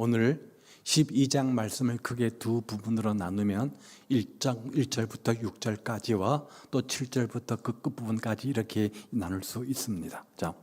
오늘 12장 말씀을 크게 두 부분으로 나누면 1절부터 6절까지와 또 7절부터 그 끝부분까지 이렇게 나눌 수 있습니다. 자,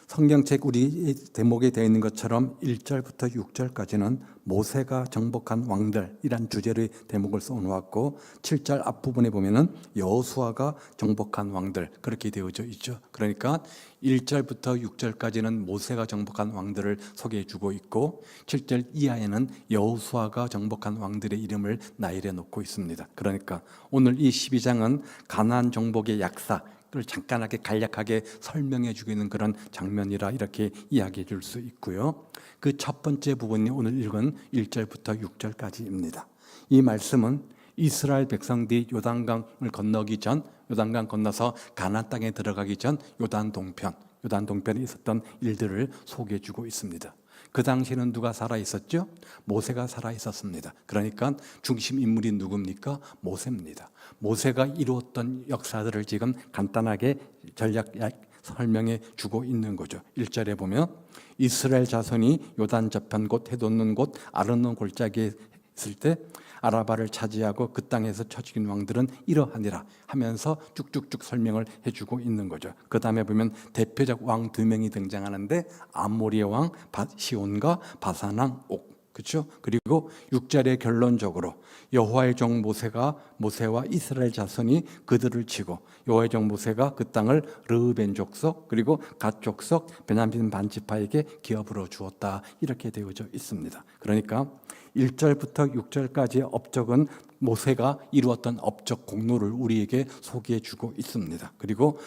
성경책 우리 대목에 되어 있는 것처럼 1절부터 6절까지는 모세가 정복한 왕들이란 주제의 대목을 써놓았고 7절 앞부분에 보면은 여호수아가 정복한 왕들 그렇게 되어져 있죠. 그러니까 1절부터 6절까지는 모세가 정복한 왕들을 소개해 주고 있고 7절 이하에는 여호수아가 정복한 왕들의 이름을 나열해 놓고 있습니다. 그러니까 오늘 이 12장은 가나안 정복의 약사 를 잠깐하게 간략하게 설명해 주고 있는 그런 장면이라 이렇게 이야기해 줄 수 있고요. 그 첫 번째 부분이 오늘 읽은 1절부터 6절까지입니다. 이 말씀은 이스라엘 백성들이 요단강을 건너기 전, 요단강 건너서 가나안 땅에 들어가기 전 요단 동편에 있었던 일들을 소개해 주고 있습니다. 그 당시에는 누가 살아 있었죠? 모세가 살아 있었습니다. 그러니까 중심 인물이 누굽니까? 모세입니다. 모세가 이루었던 역사들을 지금 간단하게 전략 설명해 주고 있는 거죠. 1절에 보면 이스라엘 자손이 요단 저편 곧 해돋는 곳 아르논 골짜기에 있을 때 아라바를 차지하고 그 땅에서 쳐 죽인 왕들은 이러하니라 하면서 쭉쭉쭉 설명을 해주고 있는 거죠. 그 다음에 보면 대표적 왕 두 명이 등장하는데 아모리의 왕 시온과 바산 왕 옥. 그렇죠? 그리고 6절에 결론적으로 여호와의 종 모세와 이스라엘 자손이 그들을 치고 여호와의 종 모세가 그 땅을 르우벤 족속 그리고 갓 족속 베냐민 반지파에게 기업으로 주었다 이렇게 되어져 있습니다. 그러니까 1절부터 6절까지의 업적은 모세가 이루었던 업적 공로를 우리에게 소개해 주고 있습니다. 그리고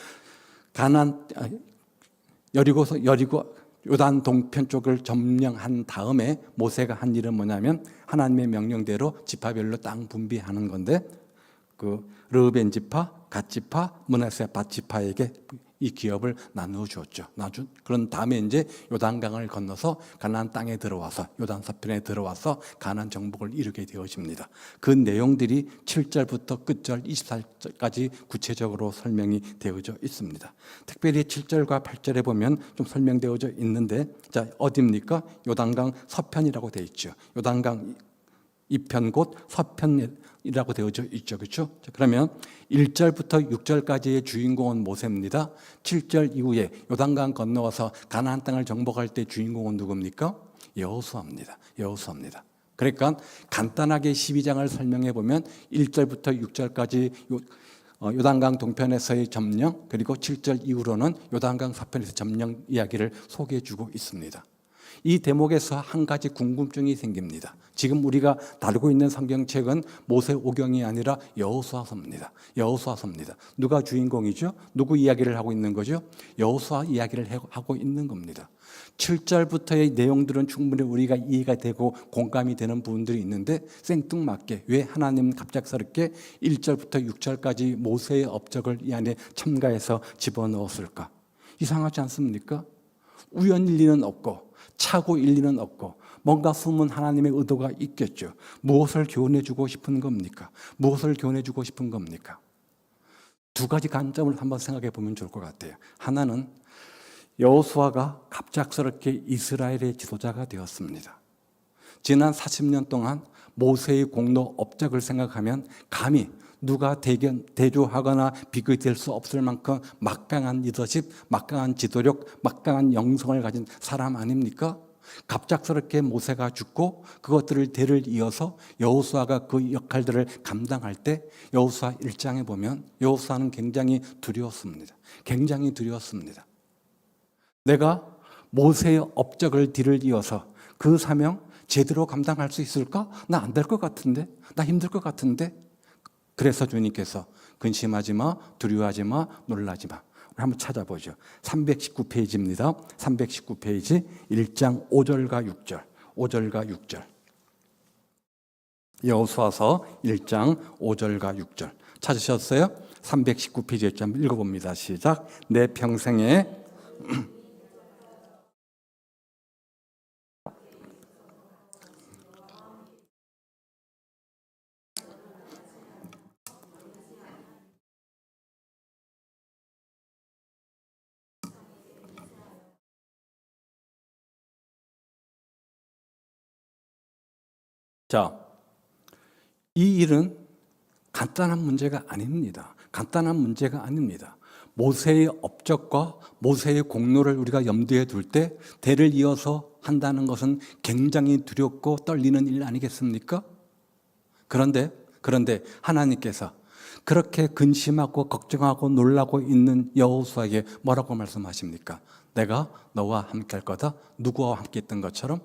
여리고 요단 동편 쪽을 점령한 다음에 모세가 한 일은 뭐냐면 하나님의 명령대로 지파별로 땅 분배하는 건데 그 르우벤 지파, 갓 지파, 므낫세 밧 지파에게 이 기업을 나누어 주었죠. 그런 다음에 이제 요단강을 건너서 가나안 땅에 들어와서 요단 서편에 들어와서 가나안 정복을 이루게 되어집니다. 그 내용들이 7절부터 끝절 24절까지 구체적으로 설명이 되어져 있습니다. 특별히 7절과 8절에 보면 좀 설명되어져 있는데 자, 어디입니까? 요단강 서편이라고 되어 있죠. 요단강 이편 곧 서편이라고 되어져 있죠. 그렇죠? 그러면 1절부터 6절까지의 주인공은 모세입니다. 7절 이후에 요단강 건너와서 가나안 땅을 정복할 때 주인공은 누굽니까? 여호수아입니다. 그러니까 간단하게 12장을 설명해 보면 1절부터 6절까지 요단강 동편에서의 점령 그리고 7절 이후로는 요단강 서편에서 점령 이야기를 소개해 주고 있습니다. 이 대목에서 한 가지 궁금증이 생깁니다. 지금 우리가 다루고 있는 성경책은 모세오경이 아니라 여호수아서입니다. 누가 주인공이죠? 누구 이야기를 하고 있는 거죠? 여호수아 이야기를 하고 있는 겁니다. 7절부터의 내용들은 충분히 우리가 이해가 되고 공감이 되는 부분들이 있는데 생뚱맞게 왜 하나님은 갑작스럽게 1절부터 6절까지 모세의 업적을 이 안에 첨가해서 집어넣었을까? 이상하지 않습니까? 우연일 리는 없고 착오일 리는 없고 뭔가 숨은 하나님의 의도가 있겠죠. 무엇을 교훈해주고 싶은 겁니까? 두 가지 관점을 한번 생각해 보면 좋을 것 같아요. 하나는 여호수아가 갑작스럽게 이스라엘의 지도자가 되었습니다. 지난 40년 동안 모세의 공로 업적을 생각하면 감히 누가 대조하거나 비교될 수 없을 만큼 막강한 리더십, 막강한 지도력, 막강한 영성을 가진 사람 아닙니까? 갑작스럽게 모세가 죽고 그것들을 대를 이어서 여호수아가 그 역할들을 감당할 때 여호수아 1장에 보면 여호수아는 굉장히 두려웠습니다. 내가 모세의 업적을 뒤를 이어서 그 사명 제대로 감당할 수 있을까? 나 안 될 것 같은데? 나 힘들 것 같은데? 그래서 주님께서 근심하지 마, 두려워하지 마, 놀라지 마. 우리 한번 찾아보죠. 319페이지입니다. 319페이지 1장 5절과 6절. 여호수아서 1장 5절과 6절. 찾으셨어요? 319페이지 1장 읽어봅니다. 시작. 내 평생에 자, 이 일은 간단한 문제가 아닙니다. 간단한 문제가 아닙니다. 모세의 업적과 모세의 공로를 우리가 염두에 둘 때 대를 이어서 한다는 것은 굉장히 두렵고 떨리는 일 아니겠습니까? 그런데 하나님께서 그렇게 근심하고 걱정하고 놀라고 있는 여호수아에게 뭐라고 말씀하십니까? 내가 너와 함께 할 거다. 누구와 함께 했던 것처럼?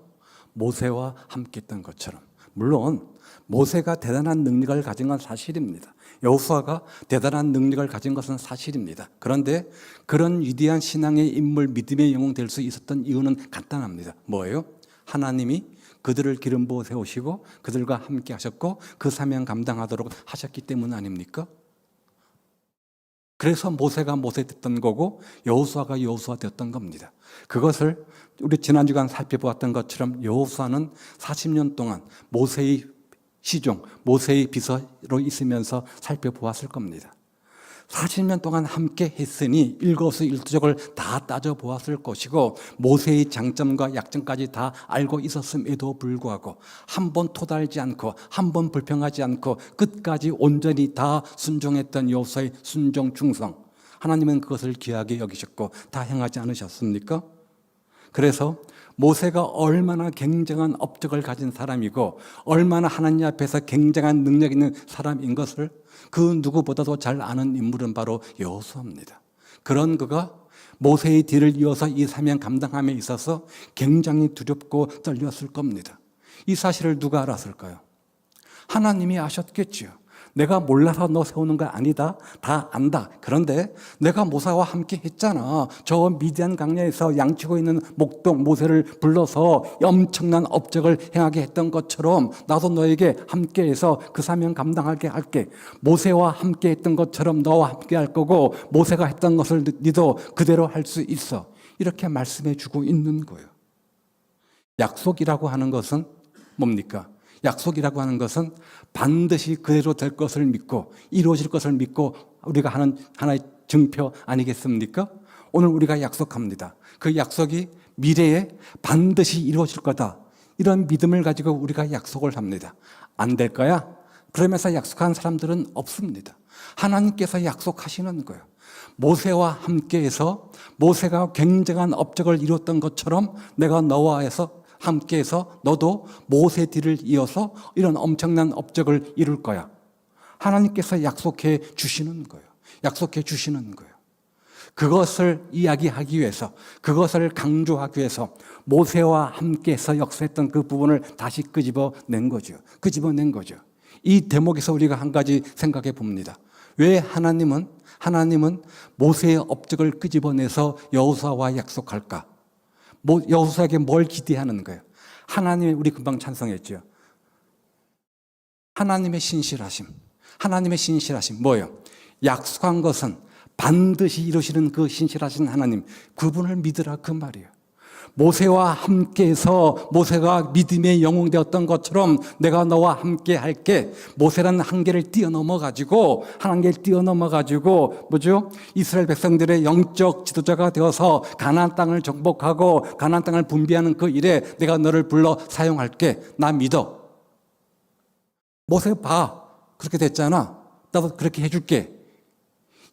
모세와 함께 했던 것처럼. 물론 모세가 대단한 능력을 가진 건 사실입니다. 여호수아가 대단한 능력을 가진 것은 사실입니다. 그런데 그런 위대한 신앙의 인물, 믿음의 영웅 될 수 있었던 이유는 간단합니다. 뭐예요? 하나님이 그들을 기름 부어 세우시고 그들과 함께 하셨고 그 사명 감당하도록 하셨기 때문 아닙니까? 그래서 모세가 모세 됐던 거고 여호수아가 여호수아 되었던 겁니다. 그것을 우리 지난 주간 살펴보았던 것처럼 여호수아는 40년 동안 모세의 시종, 모세의 비서로 있으면서 살펴보았을 겁니다. 40년 동안 함께 했으니 일거수일투족을 다 따져보았을 것이고 모세의 장점과 약점까지 다 알고 있었음에도 불구하고 한 번 토달지 않고 한 번 불평하지 않고 끝까지 온전히 다 순종했던 여호수아의 순종 충성, 하나님은 그것을 귀하게 여기셨고 다 행하지 않으셨습니까? 그래서 모세가 얼마나 굉장한 업적을 가진 사람이고 얼마나 하나님 앞에서 굉장한 능력 있는 사람인 것을 그 누구보다도 잘 아는 인물은 바로 여호수아입니다. 그런 그가 모세의 뒤를 이어서 이 사명 감당함에 있어서 굉장히 두렵고 떨렸을 겁니다. 이 사실을 누가 알았을까요? 하나님이 아셨겠지요. 내가 몰라서 너 세우는 거 아니다. 다 안다. 그런데 내가 모세와 함께 했잖아. 저 미디안 강야에서 양치고 있는 목동 모세를 불러서 엄청난 업적을 행하게 했던 것처럼 나도 너에게 함께해서 그 사명 감당하게 할게. 모세와 함께 했던 것처럼 너와 함께 할 거고 모세가 했던 것을 너도 그대로 할 수 있어. 이렇게 말씀해 주고 있는 거예요. 약속이라고 하는 것은 뭡니까? 약속이라고 하는 것은 반드시 그대로 될 것을 믿고 이루어질 것을 믿고 우리가 하는 하나의 증표 아니겠습니까? 오늘 우리가 약속합니다. 그 약속이 미래에 반드시 이루어질 거다. 이런 믿음을 가지고 우리가 약속을 합니다. 안 될 거야? 그러면서 약속한 사람들은 없습니다. 하나님께서 약속하시는 거예요. 모세와 함께해서 모세가 굉장한 업적을 이뤘던 것처럼 내가 너와 해서 함께해서 너도 모세 뒤를 이어서 이런 엄청난 업적을 이룰 거야. 하나님께서 약속해 주시는 거예요. 약속해 주시는 거예요. 그것을 이야기하기 위해서, 그것을 강조하기 위해서 모세와 함께해서 역사했던 그 부분을 다시 끄집어낸 거죠. 끄집어낸 거죠. 이 대목에서 우리가 한 가지 생각해 봅니다. 왜 하나님은 모세의 업적을 끄집어내서 여호수아와 약속할까? 여호수아에게 뭘 기대하는 거예요? 하나님의, 우리 금방 찬송했죠. 하나님의 신실하심. 하나님의 신실하심 뭐예요? 약속한 것은 반드시 이루시는 그 신실하신 하나님, 그분을 믿으라 그 말이에요. 모세와 함께해서 모세가 믿음의 영웅 되었던 것처럼 내가 너와 함께 할게. 모세라는 한계를 뛰어넘어가지고 뭐죠? 이스라엘 백성들의 영적 지도자가 되어서 가나안 땅을 정복하고 가나안 땅을 분비하는 그 일에 내가 너를 불러 사용할게. 나 믿어. 모세 봐. 그렇게 됐잖아. 나도 그렇게 해줄게.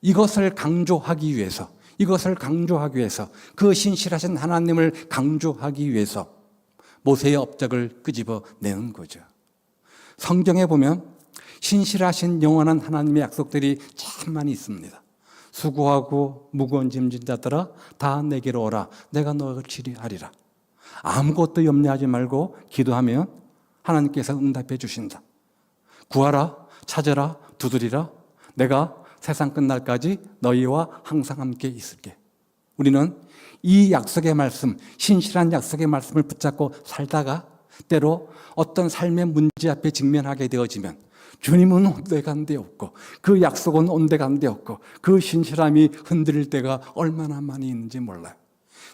이것을 강조하기 위해서 그 신실하신 하나님을 강조하기 위해서 모세의 업적을 끄집어내는 거죠. 성경에 보면 신실하신 영원한 하나님의 약속들이 참 많이 있습니다. 수고하고 무거운 짐진 자들아 다 내게로 오라. 내가 너를 치리하리라. 아무것도 염려하지 말고 기도하면 하나님께서 응답해 주신다. 구하라, 찾으라, 두드리라. 내가 세상 끝날까지 너희와 항상 함께 있을게. 우리는 이 약속의 말씀, 신실한 약속의 말씀을 붙잡고 살다가 때로 어떤 삶의 문제 앞에 직면하게 되어지면 주님은 온데간데 없고 그 약속은 온데간데 없고 그 신실함이 흔들릴 때가 얼마나 많이 있는지 몰라요.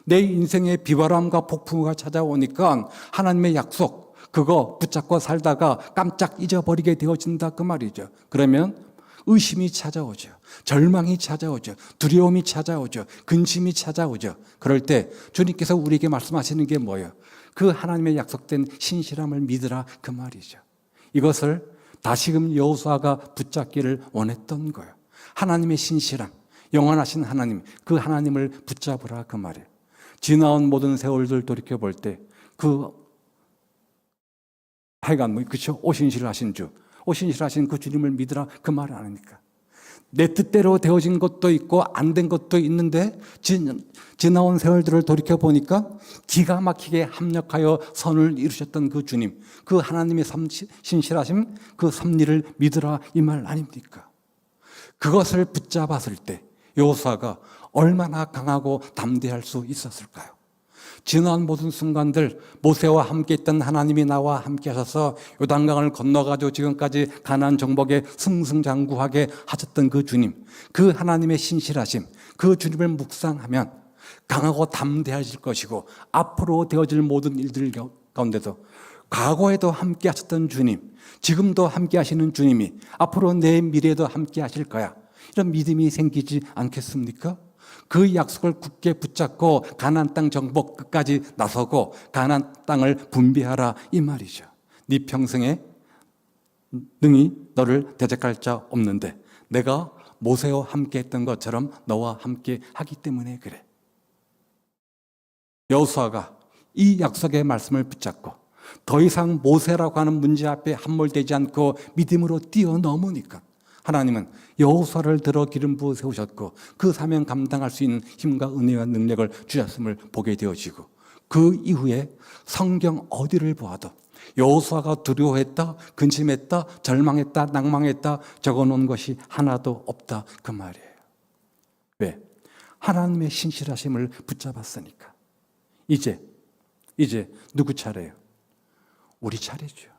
내 인생에 비바람과 폭풍우가 찾아오니까 하나님의 약속 그거 붙잡고 살다가 깜짝 잊어버리게 되어진다 그 말이죠. 그러면 의심이 찾아오죠. 절망이 찾아오죠. 두려움이 찾아오죠. 근심이 찾아오죠. 그럴 때 주님께서 우리에게 말씀하시는 게 뭐예요? 그 하나님의 약속된 신실함을 믿으라 그 말이죠. 이것을 다시금 여호수아가 붙잡기를 원했던 거예요. 하나님의 신실함, 영원하신 하나님, 그 하나님을 붙잡으라 그 말이에요. 지나온 모든 세월들 돌이켜볼 때 하여간 그렇죠? 오신실하신 주, 오신실하신 그 주님을 믿으라 그 말 아닙니까? 내 뜻대로 되어진 것도 있고 안 된 것도 있는데 지나온 세월들을 돌이켜보니까 기가 막히게 합력하여 선을 이루셨던 그 주님, 그 하나님의 신실하심, 그 섭리를 믿으라 이 말 아닙니까? 그것을 붙잡았을 때 여호수아가 얼마나 강하고 담대할 수 있었을까요? 지난 모든 순간들 모세와 함께 있던 하나님이 나와 함께 하셔서 요단강을 건너가지고 지금까지 가나안 정복에 승승장구하게 하셨던 그 주님, 그 하나님의 신실하심, 그 주님을 묵상하면 강하고 담대해질 것이고 앞으로 되어질 모든 일들 가운데도 과거에도 함께 하셨던 주님, 지금도 함께 하시는 주님이 앞으로 내 미래에도 함께 하실 거야. 이런 믿음이 생기지 않겠습니까? 그 약속을 굳게 붙잡고 가나안 땅 정복 끝까지 나서고 가나안 땅을 분배하라 이 말이죠. 네 평생에 능히 너를 대적할 자 없는데 내가 모세와 함께 했던 것처럼 너와 함께 하기 때문에 그래. 여호수아가 이 약속의 말씀을 붙잡고 더 이상 모세라고 하는 문제 앞에 함몰되지 않고 믿음으로 뛰어넘으니까 하나님은 여호수아를 들어 기름 부어 세우셨고 그 사명 감당할 수 있는 힘과 은혜와 능력을 주셨음을 보게 되어지고 그 이후에 성경 어디를 보아도 여호수아가 두려워했다, 근심했다, 절망했다, 낭망했다 적어놓은 것이 하나도 없다 그 말이에요. 왜? 하나님의 신실하심을 붙잡았으니까. 이제 누구 차례예요? 우리 차례죠.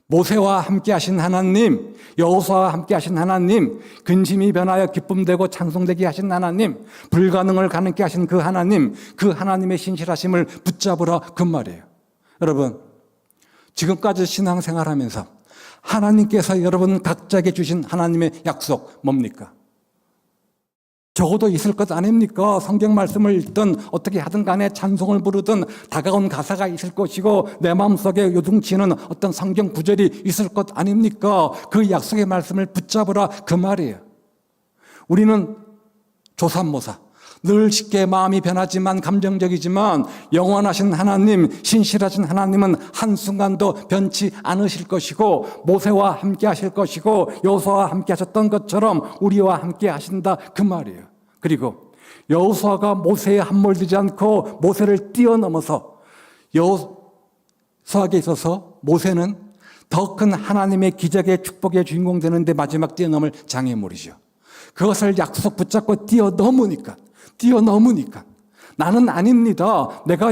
모세와 함께 하신 하나님, 여호수아와 함께 하신 하나님, 근심이 변하여 기쁨되고 찬송되게 하신 하나님, 불가능을 가능케 하신 그 하나님, 그 하나님의 신실하심을 붙잡으라 그 말이에요. 여러분, 지금까지 신앙생활하면서 하나님께서 여러분 각자에게 주신 하나님의 약속 뭡니까? 적어도 있을 것 아닙니까? 성경 말씀을 읽든 어떻게 하든 간에 찬송을 부르든 다가온 가사가 있을 것이고 내 마음속에 요동치는 어떤 성경 구절이 있을 것 아닙니까? 그 약속의 말씀을 붙잡으라 그 말이에요. 우리는 조삼모사, 늘 쉽게 마음이 변하지만 감정적이지만 영원하신 하나님, 신실하신 하나님은 한순간도 변치 않으실 것이고 모세와 함께 하실 것이고 여호수아와 함께 하셨던 것처럼 우리와 함께 하신다 그 말이에요. 그리고 여호수아가 모세에 함몰되지 않고 모세를 뛰어넘어서 여호수아에게 있어서 모세는 더 큰 하나님의 기적의 축복의 주인공 되는데 마지막 뛰어넘을 장애물이죠. 그것을 약속 붙잡고 뛰어넘으니까 나는 아닙니다. 내가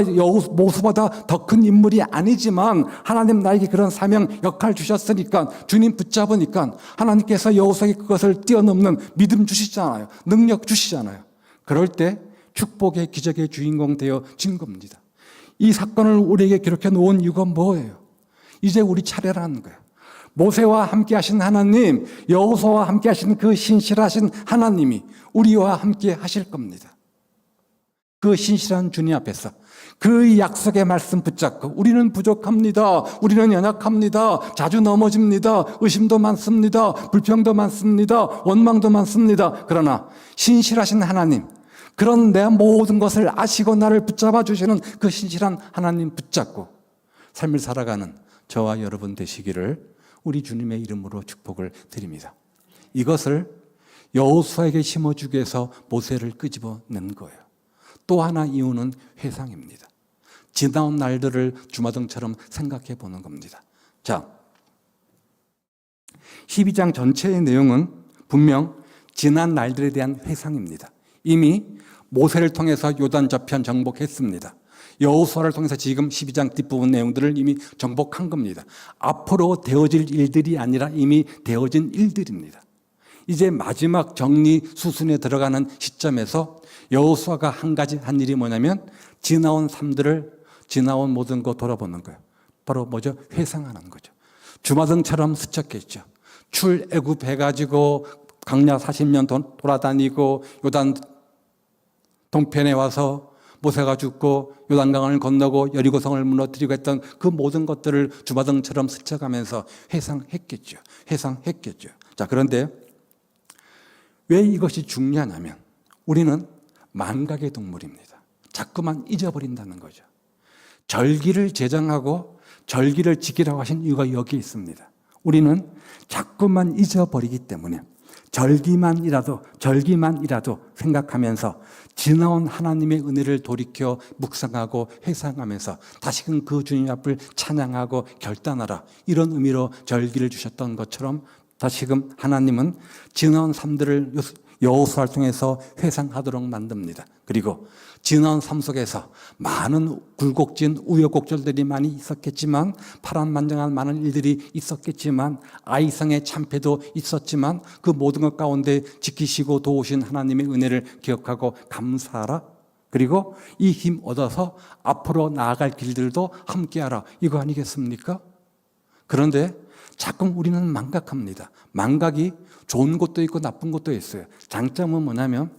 모세보다 더 큰 인물이 아니지만 하나님 나에게 그런 사명 역할 주셨으니까 주님 붙잡으니까 하나님께서 여호수아에게 그것을 뛰어넘는 믿음 주시잖아요. 능력 주시잖아요. 그럴 때 축복의 기적의 주인공 되어진 겁니다. 이 사건을 우리에게 기록해 놓은 이유가 뭐예요? 이제 우리 차례라는 거예요. 모세와 함께 하신 하나님, 여호수아와 함께 하신 그 신실하신 하나님이 우리와 함께 하실 겁니다. 그 신실한 주님 앞에서 그 약속의 말씀 붙잡고 우리는 부족합니다. 우리는 연약합니다. 자주 넘어집니다. 의심도 많습니다. 불평도 많습니다. 원망도 많습니다. 그러나 신실하신 하나님, 그런 내 모든 것을 아시고 나를 붙잡아 주시는 그 신실한 하나님 붙잡고 삶을 살아가는 저와 여러분 되시기를 우리 주님의 이름으로 축복을 드립니다. 이것을 여호수아에게 심어주기 위해서 모세를 끄집어낸 거예요. 또 하나 이유는 회상입니다. 지나온 날들을 주마등처럼 생각해 보는 겁니다. 자, 12장 전체의 내용은 분명 지난 날들에 대한 회상입니다. 이미 모세를 통해서 요단 저편 정복했습니다. 여호수아를 통해서 지금 12장 뒷부분 내용들을 이미 정복한 겁니다. 앞으로 되어질 일들이 아니라 이미 되어진 일들입니다. 이제 마지막 정리 수순에 들어가는 시점에서 여호수아가 한 가지 한 일이 뭐냐면 지나온 삶들을 지나온 모든 거 돌아보는 거예요. 바로 뭐죠? 회상하는 거죠. 주마등처럼 스쳤겠죠. 출애굽해가지고 광야 40년 돌아다니고 요단 동편에 와서 모세가 죽고 요단강을 건너고 여리고성을 무너뜨리고 했던 그 모든 것들을 주마등처럼 스쳐가면서 회상했겠죠. 자, 그런데 왜 이것이 중요하냐면 우리는 망각의 동물입니다. 자꾸만 잊어버린다는 거죠. 절기를 제정하고 절기를 지키라고 하신 이유가 여기 있습니다. 우리는 자꾸만 잊어버리기 때문에 절기만이라도 생각하면서 지나온 하나님의 은혜를 돌이켜 묵상하고 회상하면서 다시금 그 주님 앞을 찬양하고 결단하라, 이런 의미로 절기를 주셨던 것처럼 다시금 하나님은 지나온 삶들을 여호수아를 통해서 회상하도록 만듭니다. 그리고 지나온 삶 속에서 많은 굴곡진 우여곡절들이 많이 있었겠지만, 파란만장한 많은 일들이 있었겠지만, 아이성의 참패도 있었지만, 그 모든 것 가운데 지키시고 도우신 하나님의 은혜를 기억하고 감사하라. 그리고 이 힘 얻어서 앞으로 나아갈 길들도 함께하라, 이거 아니겠습니까? 그런데 자꾸 우리는 망각합니다. 망각이 좋은 것도 있고 나쁜 것도 있어요. 장점은 뭐냐면,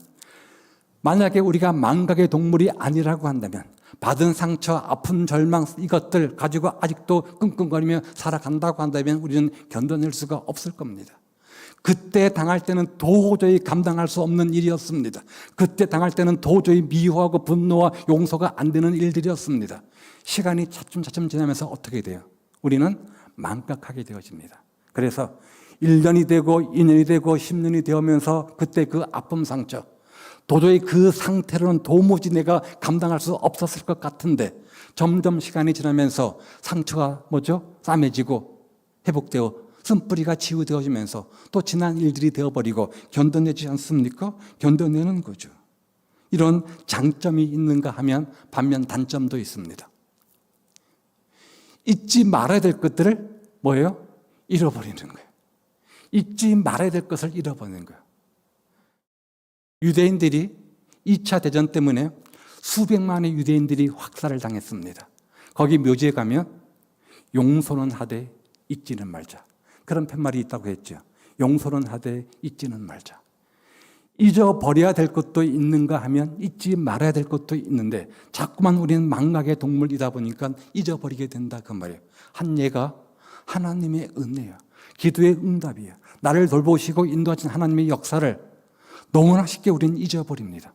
만약에 우리가 망각의 동물이 아니라고 한다면, 받은 상처, 아픈 절망, 이것들 가지고 아직도 끙끙거리며 살아간다고 한다면 우리는 견뎌낼 수가 없을 겁니다. 그때 당할 때는 도저히 감당할 수 없는 일이었습니다. 그때 당할 때는 도저히 미워하고 분노와 용서가 안 되는 일들이었습니다. 시간이 차츰차츰 지나면서 어떻게 돼요? 우리는 망각하게 되어집니다. 그래서 1년이 되고 2년이 되고 10년이 되면서 그때 그 아픔, 상처, 도저히 그 상태로는 도무지 내가 감당할 수 없었을 것 같은데 점점 시간이 지나면서 상처가 싸매지고 회복되어 쓴뿌리가 치유되어지면서 또 지난 일들이 되어버리고 견뎌내지 않습니까? 견뎌내는 거죠. 이런 장점이 있는가 하면 반면 단점도 있습니다. 잊지 말아야 될 것들을 잃어버리는 거예요. 잊지 말아야 될 것을 잃어버리는 거예요. 유대인들이 2차 대전 때문에 수백만의 유대인들이 확살을 당했습니다. 거기 묘지에 가면 용서는 하되 잊지는 말자, 그런 팻말이 있다고 했죠. 용서는 하되 잊지는 말자. 잊어버려야 될 것도 있는가 하면 잊지 말아야 될 것도 있는데 자꾸만 우리는 망각의 동물이다 보니까 잊어버리게 된다, 그 말이에요. 한 예가 하나님의 은혜야, 기도의 응답이야, 나를 돌보시고 인도하신 하나님의 역사를 너무나 쉽게 우리는 잊어버립니다.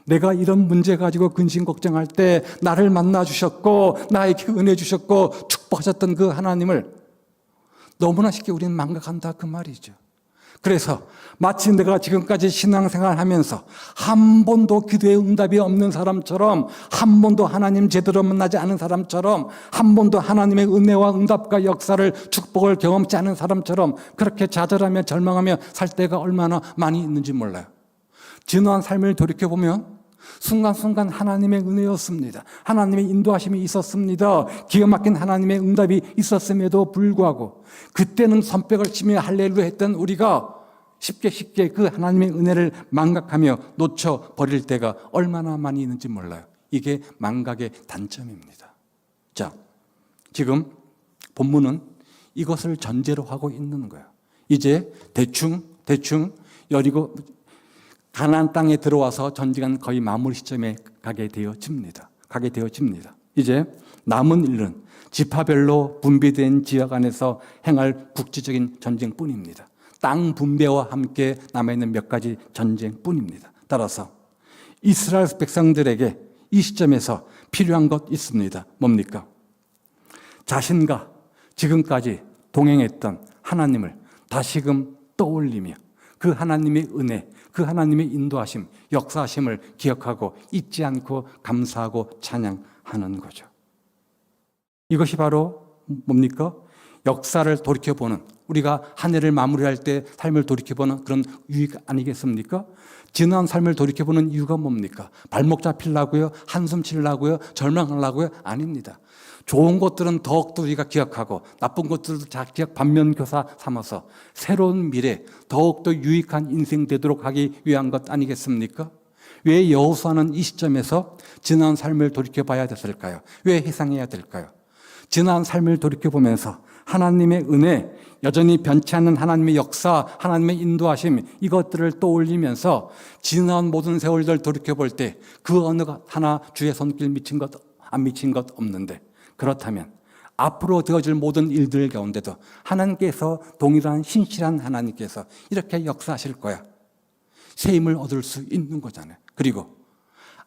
내가 이런 문제 가지고 근심 걱정할 때 나를 만나 주셨고 나에게 은혜 주셨고 축복하셨던 그 하나님을 너무나 쉽게 우리는 망각한다, 그 말이죠. 그래서 마치 내가 지금까지 신앙생활 하면서 한 번도 기도의 응답이 없는 사람처럼, 한 번도 하나님 제대로 만나지 않은 사람처럼, 한 번도 하나님의 은혜와 응답과 역사를, 축복을 경험치 않은 사람처럼 그렇게 좌절하며 절망하며 살 때가 얼마나 많이 있는지 몰라요. 지난 삶을 돌이켜보면 순간순간 하나님의 은혜였습니다. 하나님의 인도하심이 있었습니다. 기가 막힌 하나님의 응답이 있었음에도 불구하고 그때는 손뼉을 치며 할렐루야 했던 우리가 쉽게 그 하나님의 은혜를 망각하며 놓쳐버릴 때가 얼마나 많이 있는지 몰라요. 이게 망각의 단점입니다. 자, 지금 본문은 이것을 전제로 하고 있는 거예요. 이제 대충 여리고 가나안 땅에 들어와서 전쟁은 거의 마무리 시점에 가게 되어집니다. 이제 남은 일은 지파별로 분배된 지역 안에서 행할 국지적인 전쟁뿐입니다. 땅 분배와 함께 남아있는 몇 가지 전쟁뿐입니다. 따라서 이스라엘 백성들에게 이 시점에서 필요한 것 있습니다. 뭡니까? 자신과 지금까지 동행했던 하나님을 다시금 떠올리며 그 하나님의 은혜, 그 하나님의 인도하심, 역사하심을 기억하고 잊지 않고 감사하고 찬양하는 거죠. 이것이 바로 뭡니까? 역사를 돌이켜보는, 우리가 한 해를 마무리할 때 삶을 돌이켜보는 그런 유익 아니겠습니까? 지난 삶을 돌이켜보는 이유가 뭡니까? 발목 잡히려고요? 한숨 치려고요? 절망하려고요? 아닙니다. 좋은 것들은 더욱더 우리가 기억하고 나쁜 것들도 기억 반면교사 삼아서 새로운 미래, 더욱더 유익한 인생 되도록 하기 위한 것 아니겠습니까? 왜 여호수아는 이 시점에서 지난 삶을 돌이켜봐야 됐을까요? 왜 회상해야 될까요? 지난 삶을 돌이켜보면서 하나님의 은혜, 여전히 변치 않는 하나님의 역사, 하나님의 인도하심, 이것들을 떠올리면서 지난 모든 세월들 돌이켜볼 때 그 어느 것 하나 주의 손길 미친 것, 안 미친 것 없는데, 그렇다면 앞으로 되어질 모든 일들 가운데도 하나님께서 동일한 신실한 하나님께서 이렇게 역사하실 거야. 새 힘을 얻을 수 있는 거잖아요. 그리고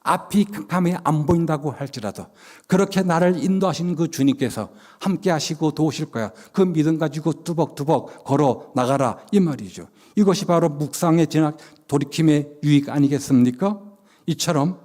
앞이 캄캄해 안 보인다고 할지라도 그렇게 나를 인도하신 그 주님께서 함께 하시고 도우실 거야. 그 믿음 가지고 뚜벅뚜벅 걸어 나가라, 이 말이죠. 이것이 바로 묵상의 진학 돌이킴의 유익 아니겠습니까? 이처럼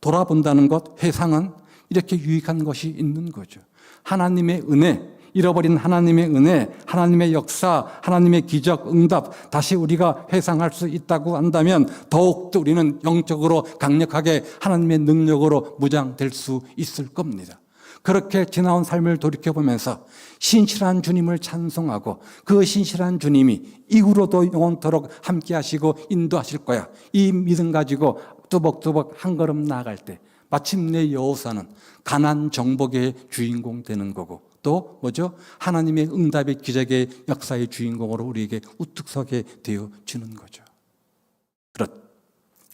돌아본다는 것, 회상은 이렇게 유익한 것이 있는 거죠. 하나님의 은혜, 잃어버린 하나님의 은혜, 하나님의 역사, 하나님의 기적, 응답, 다시 우리가 회상할 수 있다고 한다면 더욱더 우리는 영적으로 강력하게 하나님의 능력으로 무장될 수 있을 겁니다. 그렇게 지나온 삶을 돌이켜보면서 신실한 주님을 찬송하고 그 신실한 주님이 이후로도 영원토록 함께 하시고 인도하실 거야. 이 믿음 가지고 뚜벅뚜벅 한 걸음 나아갈 때 마침내 여호사는 가난 정복의 주인공 되는 거고, 또 뭐죠? 하나님의 응답의 기적의 역사의 주인공으로 우리에게 우뚝 서게 되어지는 거죠.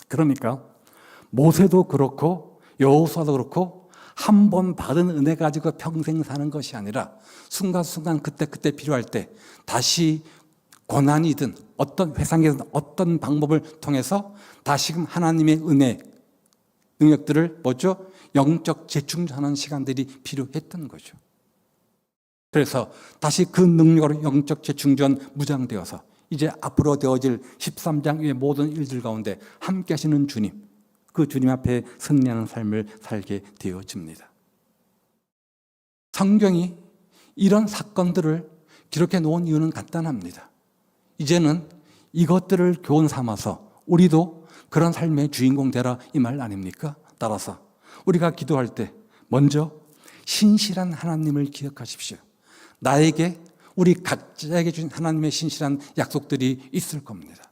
그러니까 모세도 그렇고 여호수아도 그렇고 한 번 받은 은혜 가지고 평생 사는 것이 아니라 순간순간 그때그때 필요할 때 다시 고난이든 어떤 회상이든 어떤 방법을 통해서 다시금 하나님의 은혜 능력들을 뭐죠? 영적 재충전하는 시간들이 필요했던 거죠. 그래서 다시 그 능력으로 영적 재충전 무장되어서 이제 앞으로 되어질 13장의 모든 일들 가운데 함께 하시는 주님, 그 주님 앞에 승리하는 삶을 살게 되어집니다. 성경이 이런 사건들을 기록해 놓은 이유는 간단합니다. 이제는 이것들을 교훈 삼아서 우리도 그런 삶의 주인공 되라, 이 말 아닙니까? 따라서 우리가 기도할 때 먼저 신실한 하나님을 기억하십시오. 나에게, 우리 각자에게 주신 하나님의 신실한 약속들이 있을 겁니다.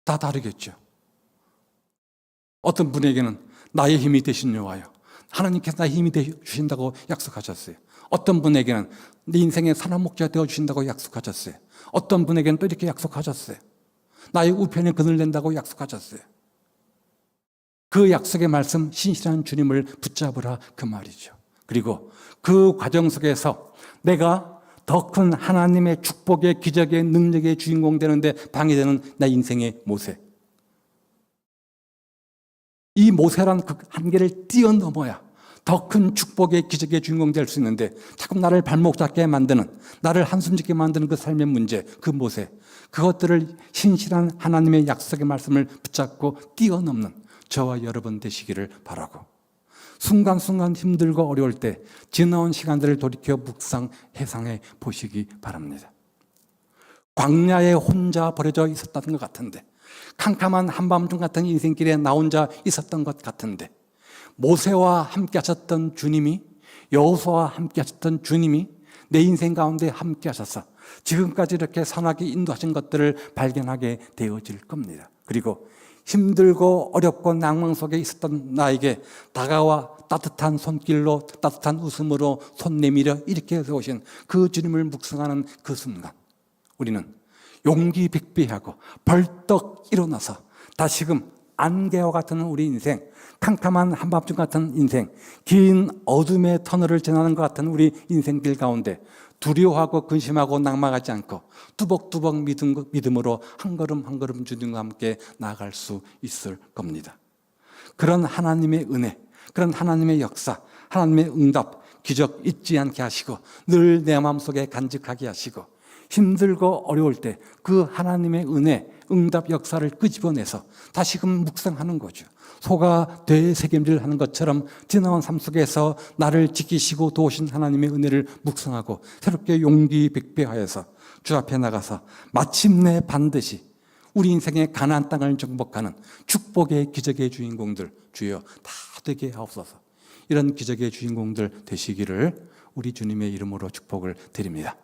다 다르겠죠. 어떤 분에게는 나의 힘이 되신 여호와여, 하나님께서 나의 힘이 되주신다고 약속하셨어요. 어떤 분에게는 내 인생의 산업목자가 되어주신다고 약속하셨어요. 어떤 분에게는 또 이렇게 약속하셨어요. 나의 우편에 그늘 낸다고 약속하셨어요. 그 약속의 말씀, 신실한 주님을 붙잡으라, 그 말이죠. 그리고 그 과정 속에서 내가 더 큰 하나님의 축복의 기적의 능력의 주인공 되는데 방해되는 내 인생의 모세. 이 모세란 그 한계를 뛰어넘어야 더 큰 축복의 기적의 주인공 될 수 있는데 자꾸 나를 발목 잡게 만드는, 나를 한숨 짓게 만드는 그 삶의 문제, 그 모세, 그것들을 신실한 하나님의 약속의 말씀을 붙잡고 뛰어넘는 저와 여러분 되시기를 바라고, 순간순간 힘들고 어려울 때 지나온 시간들을 돌이켜 묵상, 회상해 보시기 바랍니다. 광야에 혼자 버려져 있었던 것 같은데, 캄캄한 한밤중 같은 인생길에 나 혼자 있었던 것 같은데, 모세와 함께 하셨던 주님이, 여호수아와 함께 하셨던 주님이 내 인생 가운데 함께 하셔서 지금까지 이렇게 선하게 인도하신 것들을 발견하게 되어질 겁니다. 그리고 힘들고 어렵고 낭망 속에 있었던 나에게 다가와 따뜻한 손길로, 따뜻한 웃음으로 손 내밀어 이렇게 세우신 그 주님을 묵상하는 그 순간, 우리는 용기 백배하고 벌떡 일어나서 다시금 안개와 같은 우리 인생, 캄캄한 한밤중 같은 인생, 긴 어둠의 터널을 지나는 것 같은 우리 인생길 가운데 두려워하고 근심하고 낙망하지 않고 뚜벅뚜벅 믿음으로 한 걸음 한 걸음 주님과 함께 나아갈 수 있을 겁니다. 그런 하나님의 은혜, 그런 하나님의 역사, 하나님의 응답, 기적 잊지 않게 하시고 늘 내 마음속에 간직하게 하시고, 힘들고 어려울 때 그 하나님의 은혜, 응답 역사를 끄집어내서 다시금 묵상하는 거죠. 소가 되새김질하는 것처럼 지나온 삶 속에서 나를 지키시고 도우신 하나님의 은혜를 묵상하고 새롭게 용기 백배하여서 주 앞에 나가서 마침내 반드시 우리 인생의 가나안 땅을 정복하는 축복의 기적의 주인공들, 주여 다 되게 하옵소서. 이런 기적의 주인공들 되시기를 우리 주님의 이름으로 축복을 드립니다.